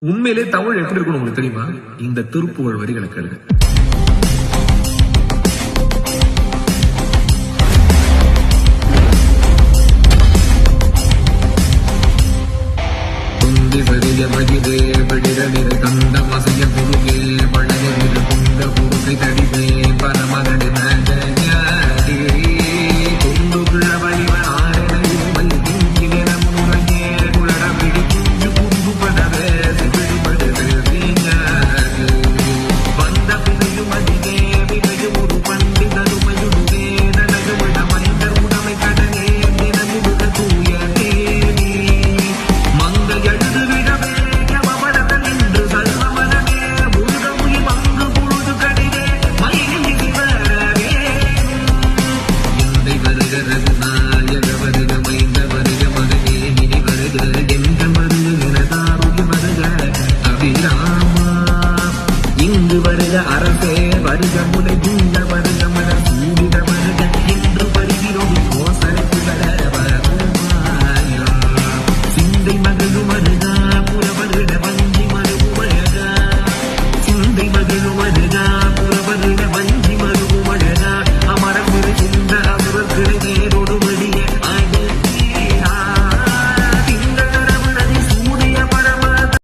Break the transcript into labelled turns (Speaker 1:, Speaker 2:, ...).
Speaker 1: உண்மையிலே தமிழ் எப்படி இருக்கணும் உங்களுக்கு தெரியுமா? இந்த திருப்புகழ் வரிகளை கேளுங்க. மகிதே விடிரடிர கந்த மசைய குருகே பழகிற குந்த குருகை தடிதே பரமகடி நடி குண்டுகுள்ள வழிவன் ஆரணையும் மல்லிங்கின முறையே குளட பிடி குஞ்சு குண்டு படவே பிடிபடுது வந்த பிழையும் அதிகே விளையும் ஒரு பண்டிதருமையுடுவே நனகுவிட மைந்தர் உடமை கடனே தினமுடுக தூய தேவி மங்க எழுது விடவே இங்கு வருக அரசே வருக முனை வருக